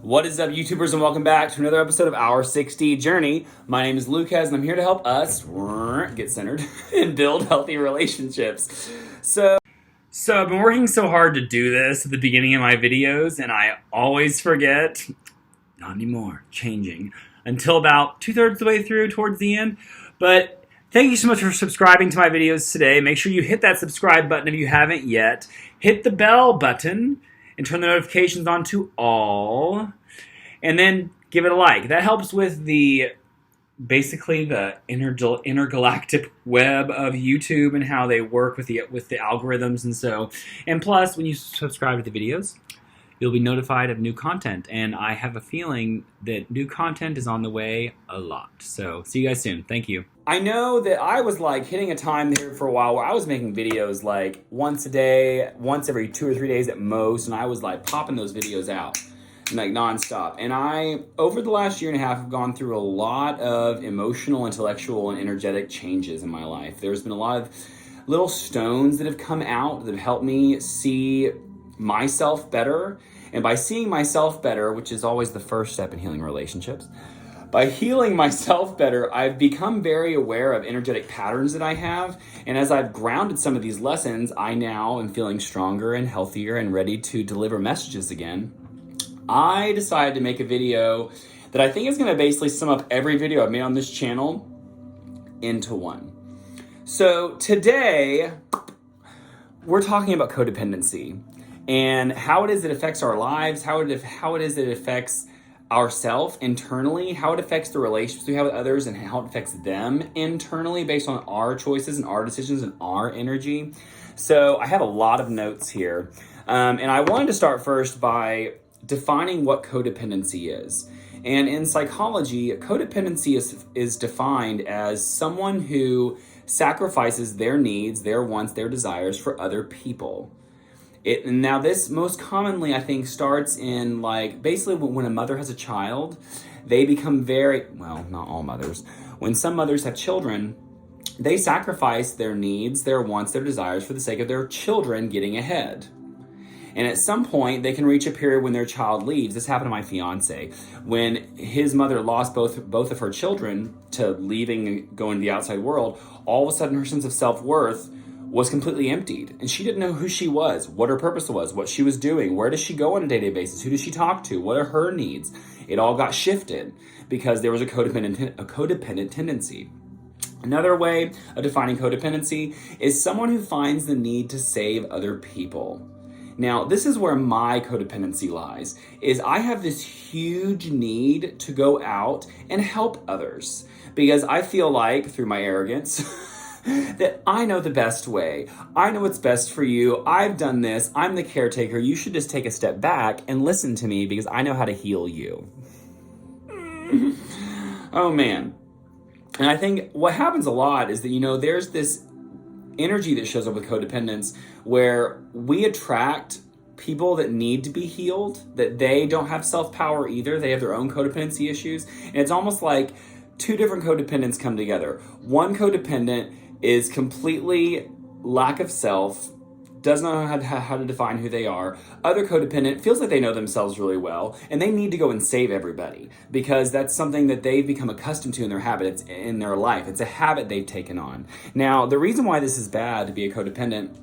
What is up, YouTubers, and welcome back to another episode of Our 60 Journey. My name is Lucas, and I'm here to help us get centered and build healthy relationships. So I've been working so hard to do this at the beginning of my videos, and I always forget. Not anymore. Changing. Until about 2/3 of the way through, towards the end. But thank you so much for subscribing to my videos today. Make sure you hit that subscribe button if you haven't yet. Hit the bell button and turn the notifications on to all, and then give it a like. That helps with basically the intergalactic web of YouTube and how they work with the algorithms and plus when you subscribe to the videos, you'll be notified of new content, and I have a feeling that new content is on the way a lot. So see you guys soon. Thank you. I know that I was hitting a time there for a while where I was making videos once a day, once every 2 or 3 days at most, and I was popping those videos out nonstop. And I, over the last year and a half, have gone through a lot of emotional, intellectual, and energetic changes in my life. There's been a lot of little stones that have come out that have helped me see myself better. And by seeing myself better, which is always the first step in healing relationships, by healing myself better, I've become very aware of energetic patterns that I have. And as I've grounded some of these lessons, I now am feeling stronger and healthier and ready to deliver messages again. I decided to make a video that I think is going to basically sum up every video I've made on this channel into one. So today, we're talking about codependency and how it is it affects our lives, how it is that it affects ourselves internally, how it affects the relationships we have with others, and how it affects them internally based on our choices and our decisions and our energy. So I have a lot of notes here. And I wanted to start first by defining what codependency is. And in psychology, codependency is defined as someone who sacrifices their needs, their wants, their desires for other people. Now this most commonly, I think, starts in basically when a mother has a child, they become not all mothers. When some mothers have children, they sacrifice their needs, their wants, their desires for the sake of their children getting ahead. And at some point, they can reach a period when their child leaves. This happened to my fiance. When his mother lost both of her children to leaving and going to the outside world, all of a sudden her sense of self-worth was completely emptied. And she didn't know who she was, what her purpose was, what she was doing, where does she go on a day-to-day basis, who does she talk to, what are her needs. It all got shifted because there was a codependent tendency. Another way of defining codependency is someone who finds the need to save other people. Now, this is where my codependency lies, is I have this huge need to go out and help others because I feel like, through my arrogance, that I know the best way. I know what's best for you. I've done this. I'm the caretaker. You should just take a step back and listen to me because I know how to heal you. Oh, man. And I think what happens a lot is that, there's this energy that shows up with codependence where we attract people that need to be healed, that they don't have self-power either. They have their own codependency issues. And it's almost like two different codependents come together. One codependent is completely lack of self, doesn't know how to define who they are. Other codependent feels like they know themselves really well, and they need to go and save everybody because that's something that they've become accustomed to in their habits, in their life. It's a habit they've taken on. Now, the reason why this is bad to be a codependent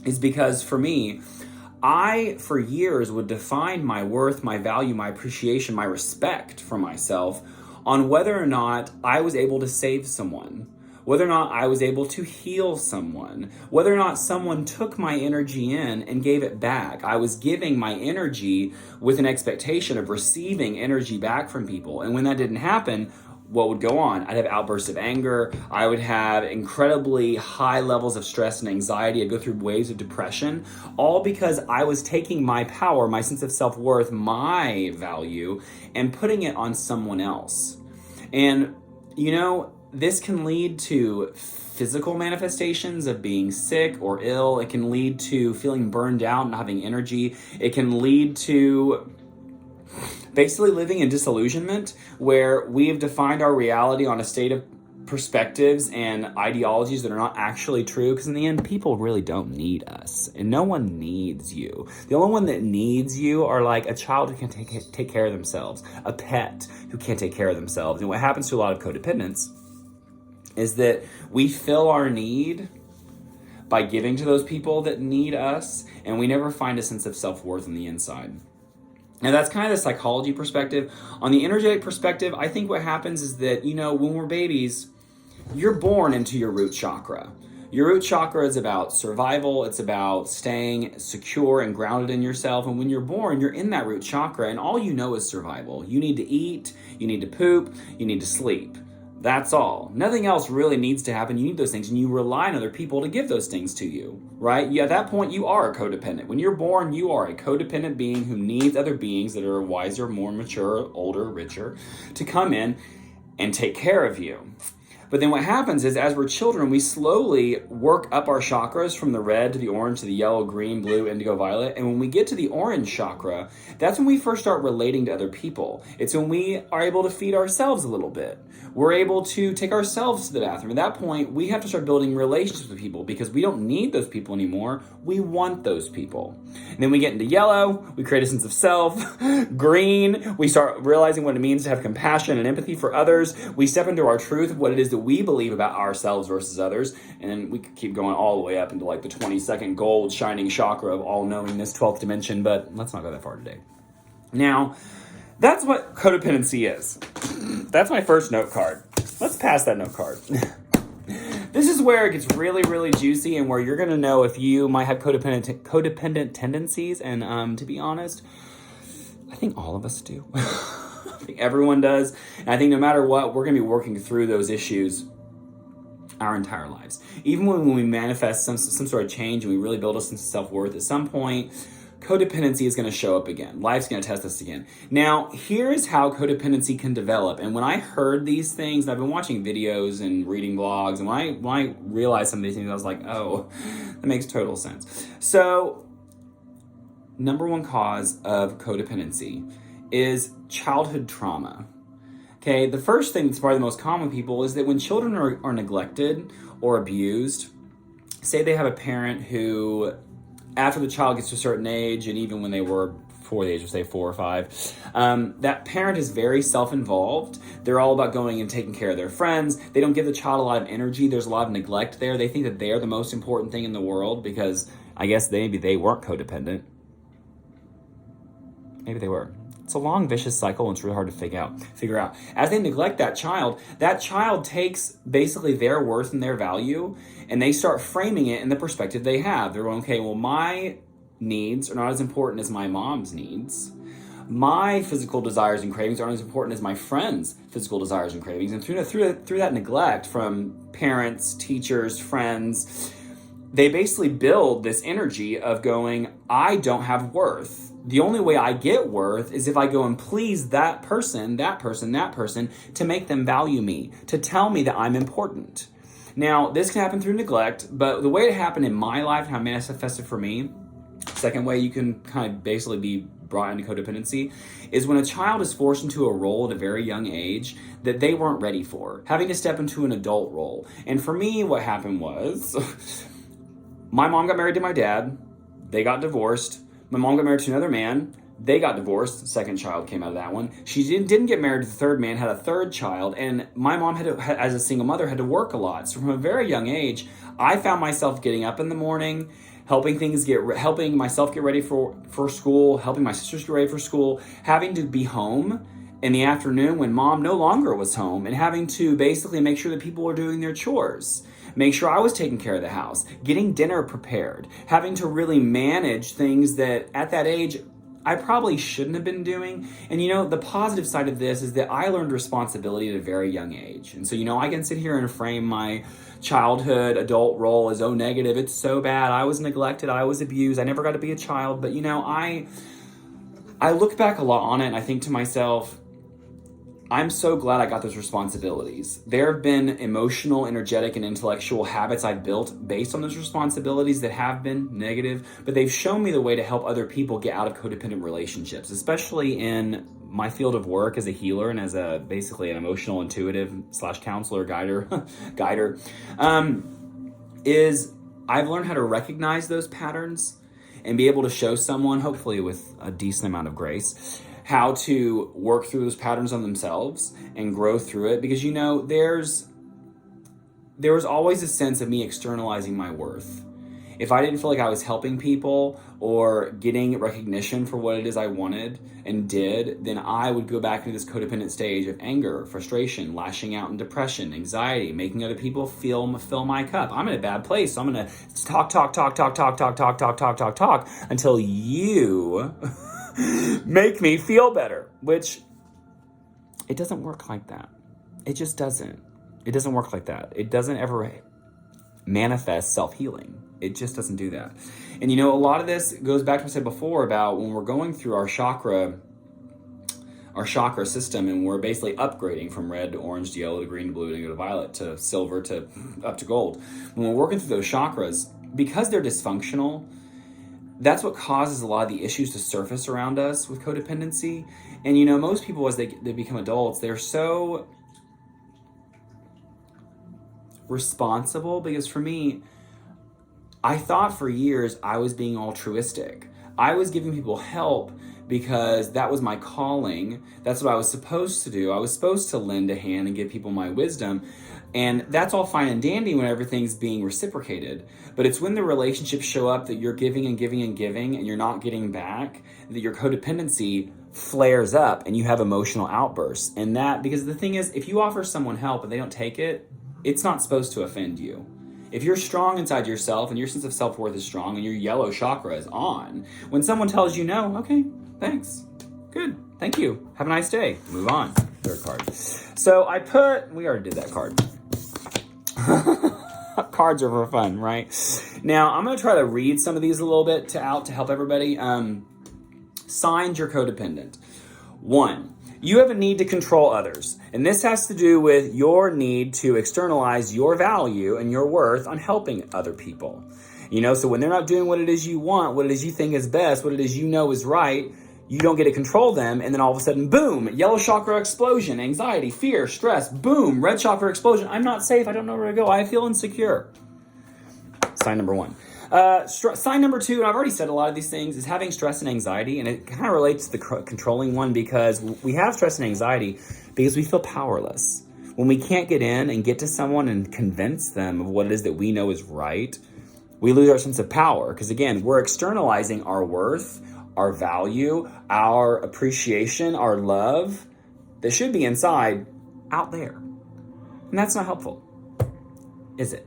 is because for me, I, for years, would define my worth, my value, my appreciation, my respect for myself on whether or not I was able to save someone, whether or not I was able to heal someone, whether or not someone took my energy in and gave it back. I was giving my energy with an expectation of receiving energy back from people. And when that didn't happen, what would go on? I'd have outbursts of anger. I would have incredibly high levels of stress and anxiety. I'd go through waves of depression, all because I was taking my power, my sense of self-worth, my value, and putting it on someone else. And, this can lead to physical manifestations of being sick or ill. It can lead to feeling burned out and not having energy. It can lead to basically living in disillusionment, where we have defined our reality on a state of perspectives and ideologies that are not actually true, because in the end, people really don't need us, and no one needs you. The only one that needs you are like a child who can take care of themselves, a pet who can't take care of themselves. And what happens to a lot of codependents is that we fill our need by giving to those people that need us, and we never find a sense of self-worth on the inside. Now, that's kind of the psychology perspective. On the energetic perspective, I think what happens is that, when we're babies, you're born into your root chakra. Your root chakra is about survival. It's about staying secure and grounded in yourself. And when you're born, you're in that root chakra, and all you know is survival. You need to eat, you need to poop, you need to sleep. That's all. Nothing else really needs to happen. You need those things, and you rely on other people to give those things to you, right? At that point, you are a codependent. When you're born, you are a codependent being who needs other beings that are wiser, more mature, older, richer, to come in and take care of you. But then what happens is, as we're children, we slowly work up our chakras from the red to the orange to the yellow, green, blue, indigo, violet. And when we get to the orange chakra, that's when we first start relating to other people. It's when we are able to feed ourselves a little bit. We're able to take ourselves to the bathroom. At that point, we have to start building relationships with people, because we don't need those people anymore. We want those people. And then we get into yellow, we create a sense of self. Green, we start realizing what it means to have compassion and empathy for others. We step into our truth of what it is that we believe about ourselves versus others. And then we could keep going all the way up into like the 22nd gold shining chakra of all-knowingness, 12th dimension, but let's not go that far today. Now, that's what codependency is. That's my first note card. Let's pass that note card. This is where it gets really, really juicy, and where you're going to know if you might have codependent tendencies. And to be honest, I think all of us do. I think everyone does. And I think no matter what, we're going to be working through those issues our entire lives. Even when we manifest some sort of change and we really build a sense of self-worth, at some point, codependency is going to show up again. Life's going to test us again. Now, here's how codependency can develop. And when I heard these things, and I've been watching videos and reading blogs, and when I realized some of these things, I was like, oh, that makes total sense. So, number one cause of codependency is childhood trauma. Okay, the first thing that's probably the most common with people is that when children are neglected or abused, say they have a parent who, after the child gets to a certain age, and even when they were before the age of, say, 4 or 5, that parent is very self-involved. They're all about going and taking care of their friends. They don't give the child a lot of energy. There's a lot of neglect there. They think that they're the most important thing in the world, because I guess maybe they weren't codependent. Maybe they were. It's a long, vicious cycle, and it's really hard to figure out. As they neglect that child takes basically their worth and their value, and they start framing it in the perspective they have. They're going, okay, well, my needs are not as important as my mom's needs. My physical desires and cravings aren't as important as my friend's physical desires and cravings. And through that neglect from parents, teachers, friends, they basically build this energy of going, I don't have worth. The only way I get worth is if I go and please that person, to make them value me, to tell me that I'm important. Now, this can happen through neglect, but the way it happened in my life and how it manifested for me, second way you can kind of basically be brought into codependency, is when a child is forced into a role at a very young age that they weren't ready for, having to step into an adult role. And for me, what happened was, my mom got married to my dad, they got divorced. My mom got married to another man. They got divorced. Second child came out of that one. She didn't get married to the third man, had a third child. And my mom as a single mother, had to work a lot. So from a very young age, I found myself getting up in the morning, helping myself get ready for school, helping my sisters get ready for school, having to be home in the afternoon when mom no longer was home, and having to basically make sure that people were doing their chores. Make sure I was taking care of the house, getting dinner prepared, having to really manage things that at that age I probably shouldn't have been doing. And the positive side of this is that I learned responsibility at a very young age. And so, I can sit here and frame my childhood adult role as, oh, negative, it's so bad, I was neglected, I was abused, I never got to be a child. But I look back a lot on it, and I think to myself, I'm so glad I got those responsibilities. There have been emotional, energetic, and intellectual habits I've built based on those responsibilities that have been negative, but they've shown me the way to help other people get out of codependent relationships, especially in my field of work as a healer and as basically an emotional intuitive / counselor guider, is I've learned how to recognize those patterns and be able to show someone, hopefully with a decent amount of grace, how to work through those patterns on themselves and grow through it. Because, there was always a sense of me externalizing my worth. If I didn't feel like I was helping people or getting recognition for what it is I wanted and did, then I would go back into this codependent stage of anger, frustration, lashing out in depression, anxiety, making other people fill my cup. I'm in a bad place, so I'm going to talk until you make me feel better, which it doesn't work like that. It just doesn't. It doesn't work like that. It doesn't ever manifest self-healing. It just doesn't do that. And a lot of this goes back to what I said before about when we're going through our chakra system, and we're basically upgrading from red to orange to yellow to green to blue to violet to silver to up to gold. When we're working through those chakras, because they're dysfunctional, that's what causes a lot of the issues to surface around us with codependency. And most people, as they become adults, they're so responsible, because for me, I thought for years I was being altruistic. I was giving people help because that was my calling. That's what I was supposed to do. I was supposed to lend a hand and give people my wisdom. And that's all fine and dandy when everything's being reciprocated. But it's when the relationships show up that you're giving and giving and giving and you're not getting back, that your codependency flares up and you have emotional outbursts. And that, because the thing is, if you offer someone help and they don't take it, it's not supposed to offend you. If you're strong inside yourself and your sense of self-worth is strong and your yellow chakra is on, when someone tells you no, okay, thanks, good, thank you, have a nice day, move on. Third card. So we already did that card. Cards are for fun, right? Now, I'm going to try to read some of these a little bit to help everybody. Signs you're codependent. 1, you have a need to control others. And this has to do with your need to externalize your value and your worth on helping other people. So when they're not doing what it is you want, what it is you think is best, what it is is right, you don't get to control them. And then all of a sudden, boom, yellow chakra explosion, anxiety, fear, stress, boom, red chakra explosion. I'm not safe. I don't know where to go. I feel insecure. Sign number 1. Sign number 2, and I've already said a lot of these things, is having stress and anxiety, and it kind of relates to the controlling one, because we have stress and anxiety because we feel powerless. When we can't get in and get to someone and convince them of what it is that we know is right, we lose our sense of power, because again, we're externalizing our worth, our value, our appreciation, our love that should be inside out there. And that's not helpful, is it?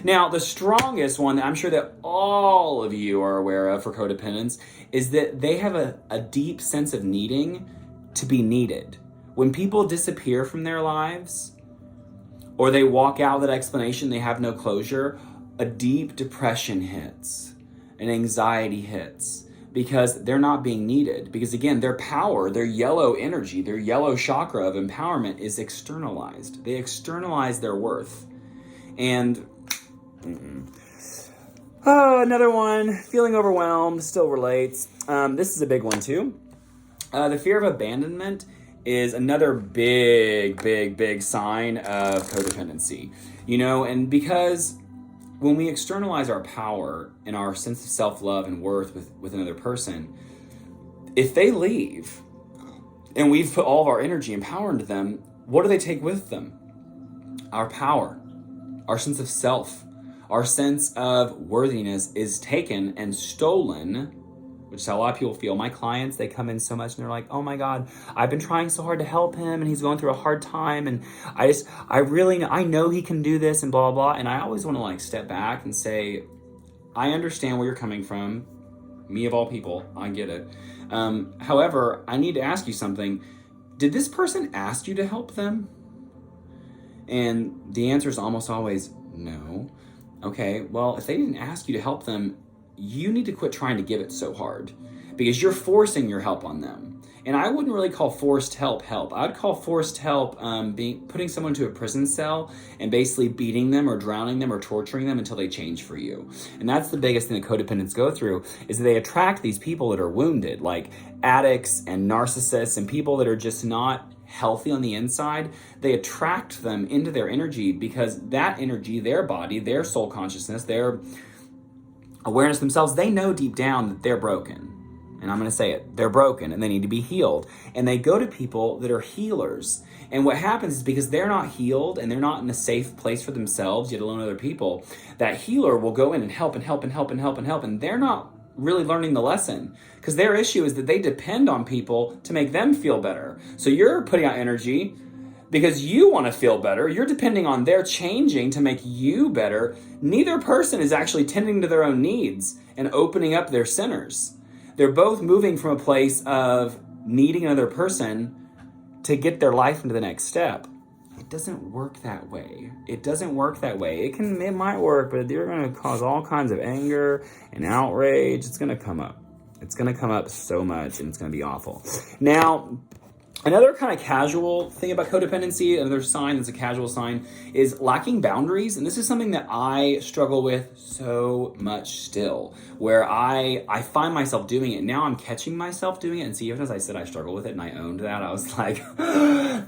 Now, the strongest one that I'm sure that all of you are aware of for codependence is that they have a deep sense of needing to be needed. When people disappear from their lives, or they walk out with that explanation, they have no closure, a deep depression hits, an anxiety hits, because they're not being needed. Because again, their power, their yellow energy, their yellow chakra of empowerment is externalized. They externalize their worth. And another one, feeling overwhelmed, still relates. This is a big one too. The fear of abandonment is another big sign of codependency. And because when we externalize our power and our sense of self-love and worth with another person, if they leave and we've put all of our energy and power into them, what do they take with them? Our power, our sense of self, our sense of worthiness is taken and stolen, which is how a lot of people feel. My clients, they come in so much and they're like, oh my God, I've been trying so hard to help him and he's going through a hard time. And I know he can do this and blah, blah, blah. And I always want to step back and say, I understand where you're coming from. Me of all people, I get it. However, I need to ask you something. Did this person ask you to help them? And the answer is almost always no. Okay, well, if they didn't ask you to help them, you need to quit trying to give it so hard, because you're forcing your help on them. And I wouldn't really call forced help. I'd call forced help putting someone to a prison cell and basically beating them or drowning them or torturing them until they change for you. And that's the biggest thing that codependents go through, is that they attract these people that are wounded, like addicts and narcissists and people that are just not healthy on the inside. They attract them into their energy because that energy, their body, their soul consciousness, their awareness themselves, they know deep down that they're broken. And I'm going to say it, they're broken and they need to be healed. And they go to people that are healers. And what happens is, because they're not healed and they're not in a safe place for themselves, yet alone other people, that healer will go in and help and help and help and help and help. And they're not really learning the lesson, because their issue is that they depend on people to make them feel better. So you're putting out energy because you want to feel better. You're depending on their changing to make you better. Neither person is actually tending to their own needs and opening up their centers. They're both moving from a place of needing another person to get their life into the next step. It doesn't work that way. It doesn't work that way. It might work, but you're going to cause all kinds of anger and outrage. It's going to come up. It's going to come up so much, and it's going to be awful. Now, another kind of casual thing about codependency, another sign that's a casual sign, is lacking boundaries. And this is something that I struggle with so much still, where I find myself doing it. Now I'm catching myself doing it. And see, even as I said I struggle with it and I owned that, I was like,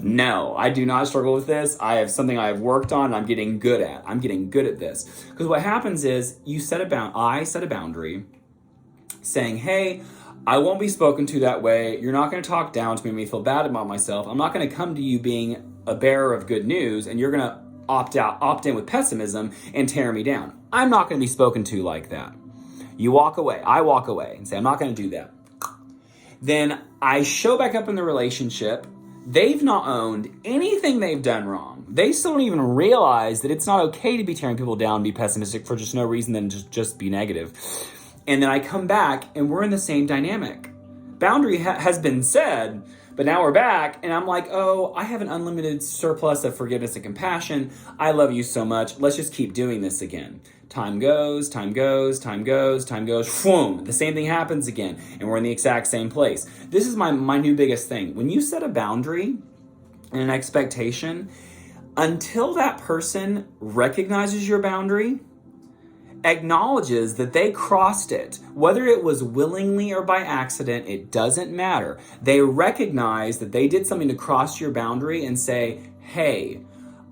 no, I do not struggle with this. I have something I have worked on and I'm getting good at. I'm getting good at this. Because what happens is I set a boundary saying, hey, I won't be spoken to that way. You're not going to talk down to me and make me feel bad about myself. I'm not going to come to you being a bearer of good news, and you're going to opt in with pessimism and tear me down. I'm not going to be spoken to like that. You walk away. I walk away and say, I'm not going to do that. Then I show back up in the relationship. They've not owned anything they've done wrong. They still don't even realize that it's not okay to be tearing people down, be pessimistic for just no reason than just be negative. And then I come back and we're in the same dynamic. Boundary has been said, but now we're back and I'm like, oh, I have an unlimited surplus of forgiveness and compassion. I love you so much. Let's just keep doing this again. Time goes. Boom. The same thing happens again. And we're in the exact same place. This is my new biggest thing. When you set a boundary and an expectation, until that person recognizes your boundary, acknowledges that they crossed it, whether it was willingly or by accident, it doesn't matter. They recognize that they did something to cross your boundary and say, hey,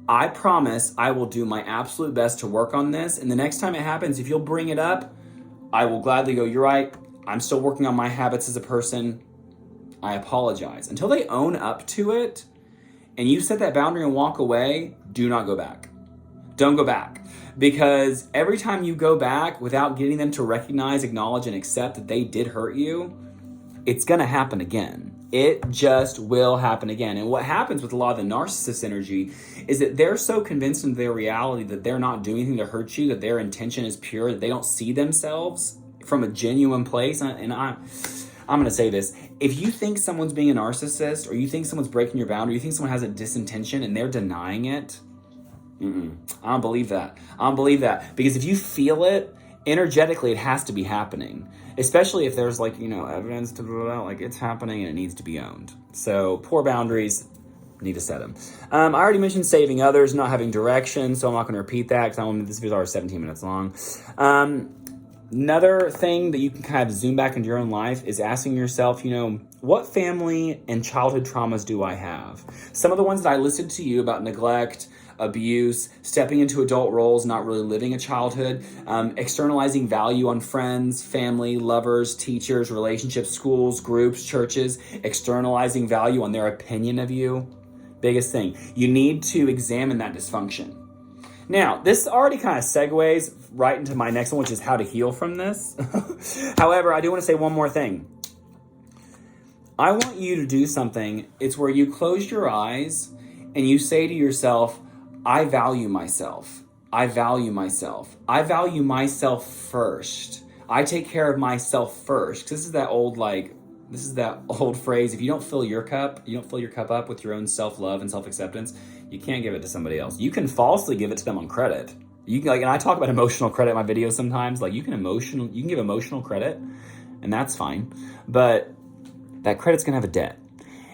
I promise I will do my absolute best to work on this. And the next time it happens, if you'll bring it up, I will gladly go, you're right. I'm still working on my habits as a person. I apologize. Until they own up to it and you set that boundary and walk away, do not go back. Don't go back. Because every time you go back without getting them to recognize, acknowledge, and accept that they did hurt you, it's going to happen again. It just will happen again. And what happens with a lot of the narcissist energy is that they're so convinced in their reality that they're not doing anything to hurt you, that their intention is pure, that they don't see themselves from a genuine place. And I'm going to say this. If you think someone's being a narcissist, or you think someone's breaking your boundary, you think someone has a disintention and they're denying it, I don't believe that. Because if you feel it, energetically, it has to be happening. Especially if there's evidence to like it's happening and it needs to be owned. So poor boundaries, need to set them. I already mentioned saving others, not having direction, so I'm not going to repeat that because this video is already 17 minutes long. Another thing that you can kind of zoom back into your own life is asking yourself, what family and childhood traumas do I have? Some of the ones that I listed to you about neglect, abuse, stepping into adult roles, not really living a childhood, externalizing value on friends, family, lovers, teachers, relationships, schools, groups, churches, externalizing value on their opinion of you. Biggest thing. You need to examine that dysfunction. Now, this already kind of segues right into my next one, which is how to heal from this. However, I do want to say one more thing. I want you to do something. It's where you close your eyes and you say to yourself, I value myself. I value myself. I value myself first. I take care of myself first. This is that old phrase. If you don't fill your cup up with your own self-love and self-acceptance, you can't give it to somebody else. You can falsely give it to them on credit. You can, and I talk about emotional credit in my videos sometimes. You can give emotional credit, and that's fine. But that credit's going to have a debt.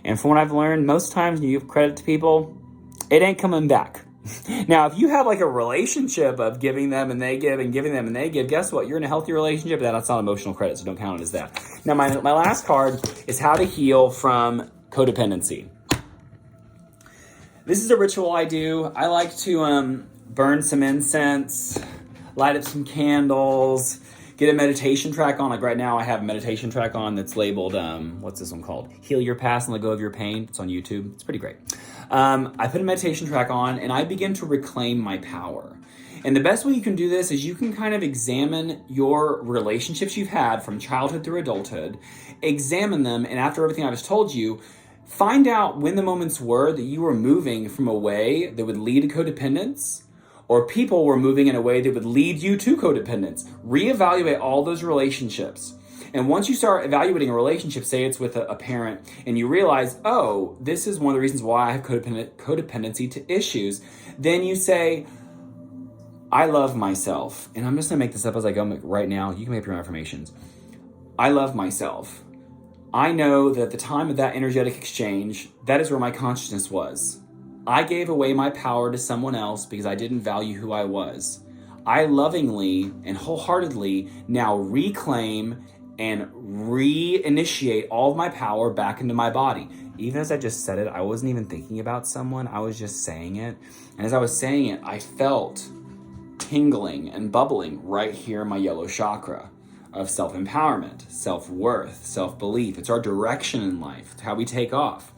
And from what I've learned, most times when you give credit to people, it ain't coming back. Now, if you have like a relationship of giving them and they give and giving them and they give, guess what? You're in a healthy relationship, but that's not emotional credit, so don't count it as that. Now, my last card is how to heal from codependency. This is a ritual I do. I like to burn some incense, light up some candles, get a meditation track on. Like right now, I have a meditation track on that's labeled, what's this one called? Heal Your Past and Let Go of Your Pain. It's on YouTube. It's pretty great. I put a meditation track on and I begin to reclaim my power. And the best way you can do this is you can kind of examine your relationships you've had from childhood through adulthood, examine them, and after everything I just told you, find out when the moments were that you were moving from a way that would lead to codependence, or people were moving in a way that would lead you to codependence. Reevaluate all those relationships. And once you start evaluating a relationship, say it's with a parent, and you realize, oh, this is one of the reasons why I have codependency to issues, then you say, I love myself. And I'm just going to make this up as I go right now. You can make your own affirmations. I love myself. I know that at the time of that energetic exchange, that is where my consciousness was. I gave away my power to someone else because I didn't value who I was. I lovingly and wholeheartedly now reclaim and reinitiate all of my power back into my body. Even as I just said it, I wasn't even thinking about someone. I was just saying it. And as I was saying it, I felt tingling and bubbling right here in my yellow chakra of self-empowerment, self-worth, self-belief. It's our direction in life. It's how we take off.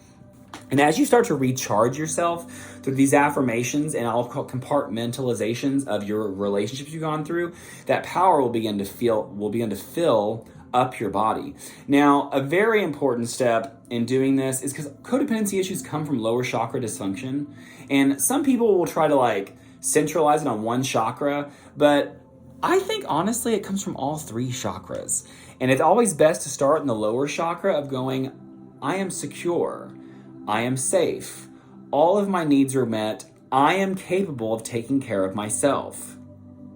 And as you start to recharge yourself through these affirmations and I'll call compartmentalizations of your relationships you've gone through, that power will begin to fill up your body. Now, a very important step in doing this is because codependency issues come from lower chakra dysfunction. And some people will try to like centralize it on one chakra, but I think honestly it comes from all three chakras. And it's always best to start in the lower chakra of going, I am secure. I am safe. All of my needs are met. I am capable of taking care of myself.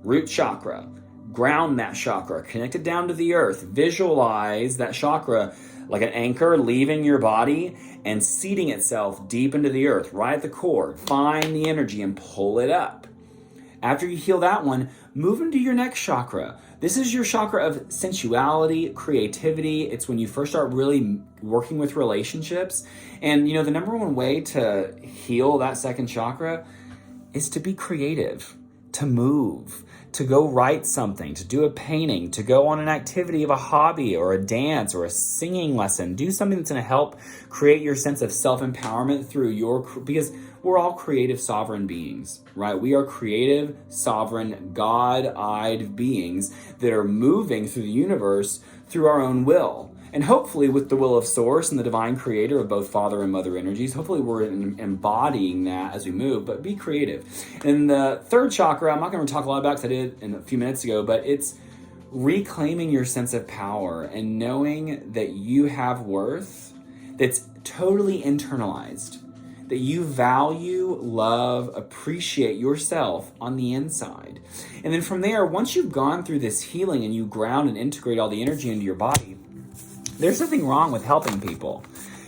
Root chakra. Ground that chakra. Connect it down to the earth. Visualize that chakra like an anchor leaving your body and seating itself deep into the earth, right at the core. Find the energy and pull it up. After you heal that one, move into your next chakra. This is your chakra of sensuality, creativity. It's when you first start really working with relationships. And you know, the number one way to heal that second chakra is to be creative, to move, to go write something, to do a painting, to go on an activity of a hobby or a dance or a singing lesson. Do something that's going to help create your sense of self-empowerment through because we're all creative, sovereign beings, right? We are creative, sovereign, God-eyed beings that are moving through the universe through our own will. And hopefully with the will of Source and the divine creator of both Father and Mother energies, hopefully we're embodying that as we move, but be creative. And the third chakra, I'm not going to talk a lot about because I did a few minutes ago, but it's reclaiming your sense of power and knowing that you have worth that's totally internalized, that you value, love, appreciate yourself on the inside. And then from there, once you've gone through this healing and you ground and integrate all the energy into your body, there's nothing wrong with helping people.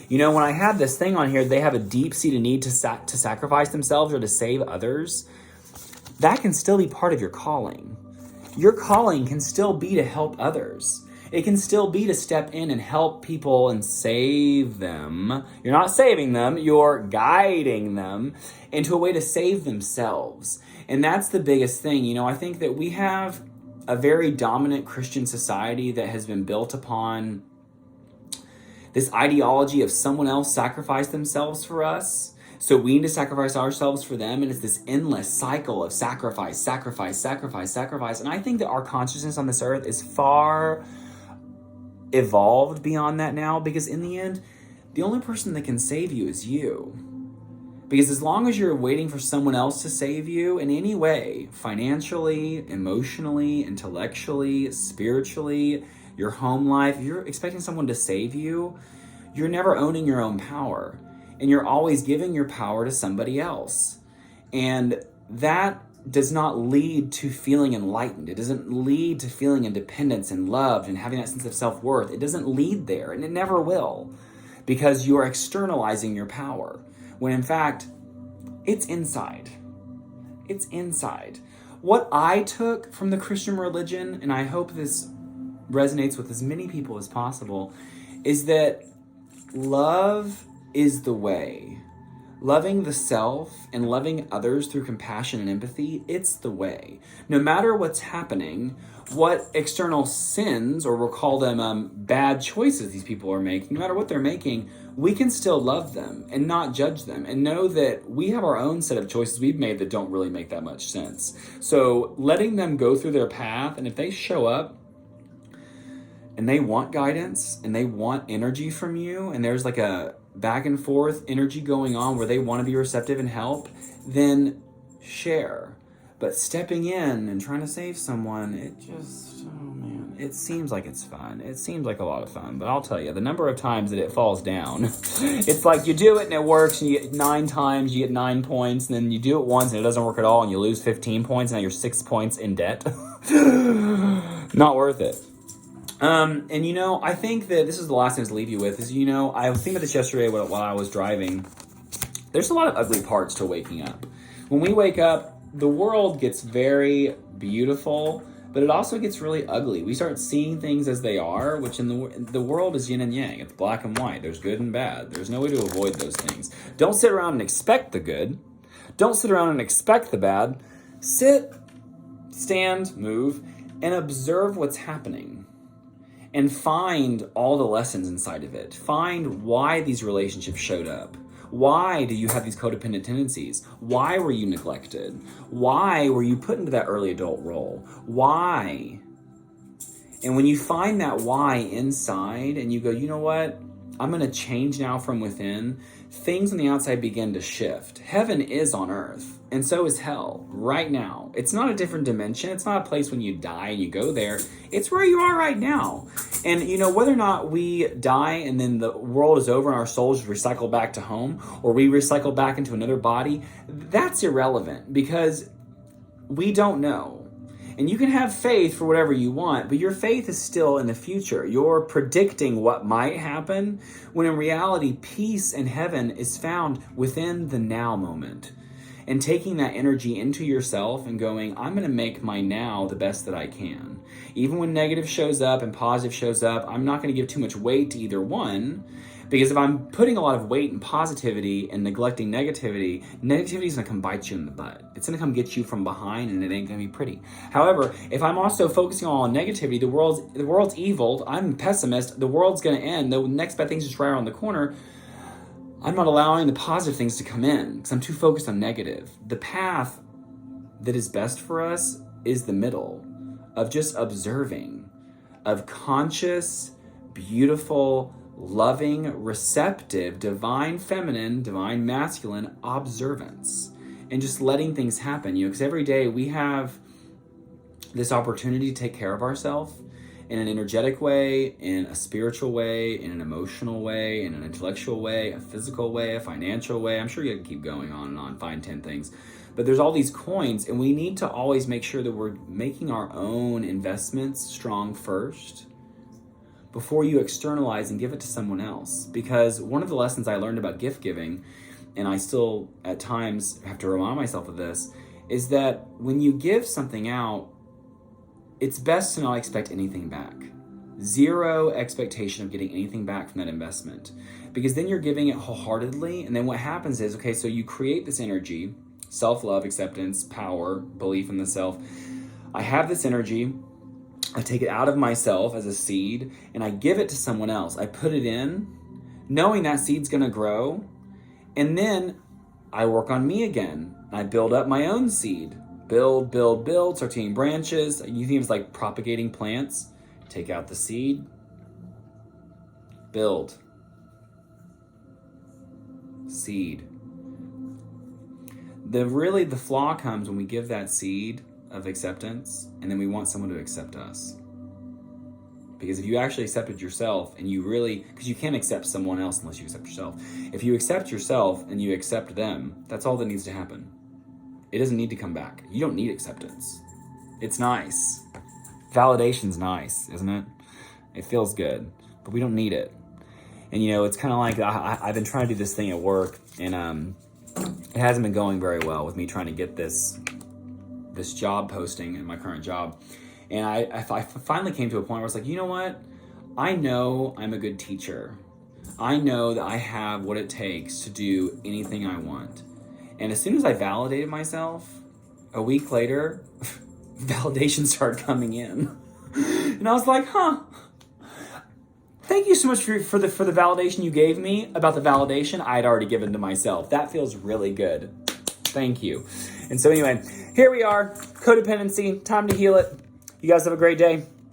You know, when I had this thing on here, they have a deep-seated need to sacrifice themselves or to save others. That can still be part of your calling. Your calling can still be to help others. It can still be to step in and help people and save them. You're not saving them, you're guiding them into a way to save themselves. And that's the biggest thing. You know, I think that we have a very dominant Christian society that has been built upon this ideology of someone else sacrificed themselves for us, so we need to sacrifice ourselves for them, and it's this endless cycle of sacrifice, sacrifice, sacrifice, sacrifice. And I think that our consciousness on this earth is far evolved beyond that now, because in the end, the only person that can save you is you. Because as long as you're waiting for someone else to save you in any way, financially, emotionally, intellectually, spiritually, your home life, if you're expecting someone to save you, you're never owning your own power. And you're always giving your power to somebody else. And that does not lead to feeling enlightened. It doesn't lead to feeling independence and loved and having that sense of self-worth. It doesn't lead there, and it never will, because you're externalizing your power, when in fact, it's inside. It's inside. What I took from the Christian religion, and I hope this resonates with as many people as possible, is that love is the way. Loving the self and loving others through compassion and empathy, it's the way. No matter what's happening, what external sins, or we'll call them bad choices these people are making, no matter what they're making, we can still love them and not judge them and know that we have our own set of choices we've made that don't really make that much sense. So letting them go through their path, and if they show up and they want guidance and they want energy from you, and there's like a back and forth energy going on where they want to be receptive and help, then share. But stepping in and trying to save someone, it just, oh man, it seems like it's fun. It seems like a lot of fun, but I'll tell you, the number of times that it falls down, it's like you do it and it works, and you get 9 times, you get 9 points, and then you do it once and it doesn't work at all, and you lose 15 points, and now you're 6 points in debt. Not worth it. And I think that this is the last thing to leave you with is, I was thinking about this yesterday while I was driving. There's a lot of ugly parts to waking up. When we wake up, the world gets very beautiful, but it also gets really ugly. We start seeing things as they are, which in the world is yin and yang. It's black and white. There's good and bad. There's no way to avoid those things. Don't sit around and expect the good. Don't sit around and expect the bad. Sit, stand, move, and observe what's happening. And find all the lessons inside of it. Find why these relationships showed up. Why do you have these codependent tendencies? Why were you neglected? Why were you put into that early adult role? Why? And when you find that why inside and you go, you know what? I'm going to change now from within, things on the outside begin to shift. Heaven is on earth, and so is hell right now. It's not a different dimension. It's not a place when you die and you go there. It's where you are right now. And whether or not we die and then the world is over and our souls recycle back to home, or we recycle back into another body, that's irrelevant, because we don't know. And you can have faith for whatever you want, but your faith is still in the future. You're predicting what might happen, when in reality, peace and heaven is found within the now moment. And taking that energy into yourself and going, I'm going to make my now the best that I can. Even when negative shows up and positive shows up, I'm not going to give too much weight to either one. Because if I'm putting a lot of weight in positivity and neglecting negativity is going to come bite you in the butt. It's going to come get you from behind, and it ain't going to be pretty. However, if I'm also focusing on negativity, the world's evil, I'm a pessimist, the world's going to end, the next bad thing's just right around the corner, I'm not allowing the positive things to come in because I'm too focused on negative. The path that is best for us is the middle of just observing, of conscious, beautiful, loving, receptive, divine feminine, divine masculine observance, and just letting things happen, because every day we have this opportunity to take care of ourselves in an energetic way, in a spiritual way, in an emotional way, in an intellectual way, a physical way, a financial way. I'm sure you can keep going on and find 10 things. But there's all these coins, and we need to always make sure that we're making our own investments strong first before you externalize and give it to someone else. Because one of the lessons I learned about gift giving, and I still at times have to remind myself of this, is that when you give something out, it's best to not expect anything back. Zero expectation of getting anything back from that investment. Because then you're giving it wholeheartedly, and then what happens is, okay, so you create this energy, self-love, acceptance, power, belief in the self. I have this energy, I take it out of myself as a seed, and I give it to someone else. I put it in, knowing that seed's gonna grow, and then I work on me again. I build up my own seed. Build, start taking branches. You think it's like propagating plants. Take out the seed, build, seed. The flaw comes when we give that seed of acceptance and then we want someone to accept us. Because if you actually accepted yourself and because you can't accept someone else unless you accept yourself. If you accept yourself and you accept them, that's all that needs to happen. It doesn't need to come back. You don't need acceptance. It's nice. Validation's nice, isn't it? It feels good, but we don't need it. And it's kind of like I've been trying to do this thing at work, and it hasn't been going very well with me trying to get this job posting in my current job. And I finally came to a point where I was like, you know what? I know I'm a good teacher. I know that I have what it takes to do anything I want. And as soon as I validated myself, a week later, validation started coming in. And I was like, thank you so much for the validation you gave me about the validation I had already given to myself. That feels really good. Thank you. And so anyway, here we are, codependency, time to heal it. You guys have a great day.